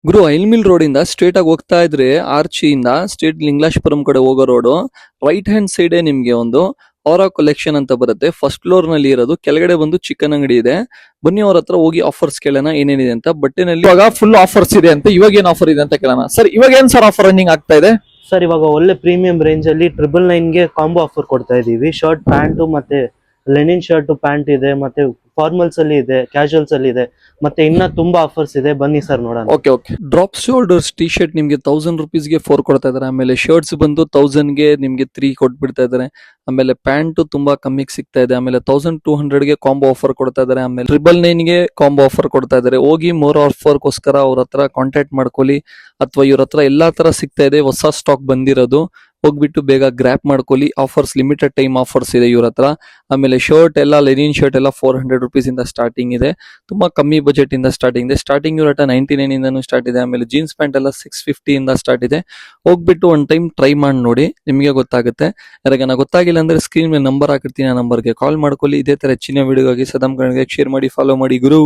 ಗುರು ಐಲ್ಮಿಲ್ road ಇಂದ straight ಆಗಿ ಹೋಗ್ತಾ ಇದ್ರೆ ಆರ್ಚಿಯಿಂದ ಸ್ಟ್ರೇಟ್ ಲಿಂಗ್ಲಾಶ್ಪುರಂ ಕಡೆ ಹೋಗೋ ರೋಡ್ ರೈಟ್ ಹ್ಯಾಂಡ್ ಸೈಡ್ ನಿಮ್ಗೆ ಒಂದು ಔರಾ ಕಲೆಕ್ಷನ್ ಅಂತ ಬರುತ್ತೆ. ಫಸ್ಟ್ ಫ್ಲೋರ್ ನಲ್ಲಿ ಇರೋದು, ಕೆಳಗಡೆ ಬಂದು ಚಿಕನ್ ಅಂಗಡಿ ಇದೆ. ಬನ್ನಿ ಅವ್ರ ಹತ್ರ ಹೋಗಿ ಆಫರ್ಸ್ ಕೇಳೋಣ ಏನೇನಿದೆ ಅಂತ. ಬಟ್ಟೆನಲ್ಲಿ ಇವಾಗ ಫುಲ್ ಆಫರ್ಸ್ ಇದೆ ಅಂತ, ಇವಾಗ ಏನ್ ಆಫರ್ ಇದೆ ಅಂತ ಕೇಳೋಣ. ಸರ್ ಇವಾಗ ಏನ್ ಸರ್ ಆಫರ್ ರನ್ನಿಂಗ್ ಆಗ್ತಾ ಇದೆ? ಸರ್ ಇವಾಗ ಒಳ್ಳೆ ಪ್ರೀಮಿಯಂ ರೇಂಜ್ ಅಲ್ಲಿ 999 ಗೆ ಕಾಂಬೋ ಆಫರ್ ಕೊಡ್ತಾ ಇದೀವಿ. ಶರ್ಟ್ ಪ್ಯಾಂಟ್ ಮತ್ತೆ ಲೆನಿನ್ ಶರ್ಟ್ ಪ್ಯಾಂಟ್ ಇದೆ, ಮತ್ತೆ ಫಾರ್ಮಲ್ಸ್ ಅಲ್ಲಿ ಇದೆ, ಕ್ಯಾಶುವಲ್ಸ್ ಅಲ್ಲಿ ಇದೆ, ಮತ್ತೆ ಇನ್ನ ತುಂಬಾ ಆಫರ್ಸ್ ಇದೆ. ಬನ್ನಿ ಸರ್ ನೋಡೋಣ. Okay okay. Drop shoulders T shirt ನಿಮ್ಗೆ 1000 ರುಪೀಸ್ಗೆ 4 ಕೊಡ್ತಾ ಇದಾರೆ. ಆಮೇಲೆ ಶರ್ಟ್ಸ್ ಬಂದು 1000 ಗೆ ನಿಮ್ಗೆ 3 ಕೊಟ್ಬಿಡ್ತಾ ಇದಾರೆ. ಆಮೇಲೆ ಪ್ಯಾಂಟ್ ತುಂಬಾ ಕಮ್ಮಿಗೆ ಸಿಗ್ತಾ ಇದೆ. ಆಮೇಲೆ 1200 ಗೆ ಕಾಂಬೋ ಆಫರ್ ಕೊಡ್ತಾ ಇದಾರೆ. ಆಮೇಲೆ 999 ಗೆ ಕಾಂಬೋ ಆಫರ್ ಕೊಡ್ತಾ ಇದಾರೆ. ಹೋಗಿ ಮೋರ್ ಆಫರ್ಗೋಸ್ಕರ ಅವ್ರ ಹತ್ರ ಕಾಂಟ್ಯಾಕ್ಟ್ ಮಾಡ್ಕೊಳ್ಳಿ, ಅಥವಾ ಇವ್ರ ಹತ್ರ ಎಲ್ಲಾ ತರ ಸಿಗ್ತಾ ಇದೆ. ಹೊಸ ಸ್ಟಾಕ್ ಬಂದಿರೋದು, ಹೋಗ್ಬಿಟ್ಟು ಬೇಗ ಗ್ರ್ಯಾಪ್ ಮಾಡ್ಕೊಳ್ಳಿ. ಆಫರ್ಸ್ ಲಿಮಿಟೆಡ್ ಟೈಮ್ ಆಫರ್ಸ್ ಇದೆ ಇವ್ರ ಹತ್ರ. ಆಮೇಲೆ ಶರ್ಟ್ ಎಲ್ಲ ಲೆನಿನ್ ಶರ್ಟ್ ಎಲ್ಲ 400 ರುಪೀಸ್ ಇಂದ ಸ್ಟಾರ್ಟಿಂಗ್ ಇದೆ. ತುಂಬಾ ಕಮ್ಮಿ ಬಜೆಟ್ ಇಂದ ಸ್ಟಾರ್ಟಿಂಗ್ ಇದೆ. ಸ್ಟಾರ್ಟಿಂಗ್ ಇವ್ರ ಹತ್ರ 99 ಇಂದನೂ ಸ್ಟಾರ್ಟ್ ಇದೆ. ಆಮೇಲೆ ಜೀನ್ಸ್ ಪ್ಯಾಂಟ್ ಎಲ್ಲ 650 ಇಂದ ಸ್ಟಾರ್ಟ್ ಇದೆ. ಹೋಗ್ಬಿಟ್ಟು ಒಂದ್ ಟೈಮ್ ಟ್ರೈ ಮಾಡಿ ನೋಡಿ, ನಿಮಗೆ ಗೊತ್ತಾಗುತ್ತೆ. ಯಾರಿಗಾನ ಗೊತ್ತಾಗಿಲ್ಲ ಅಂದ್ರೆ ಸ್ಕ್ರೀನ್ ಮೇಲೆ ನಂಬರ್ ಹಾಕಿರ್ತೀನಿ, ಆ ನಂಬರ್ಗೆ ಕಾಲ್ ಮಾಡ್ಕೊಳ್ಳಿ. ಇದೇ ತರ ಹೆಚ್ಚಿನ ವಿಡಿಯೋಗಾಗಿ ಸದಮ್ ಕನ್ನಡ ಶೇರ್ ಮಾಡಿ, ಫಾಲೋ ಮಾಡಿ ಗುರು.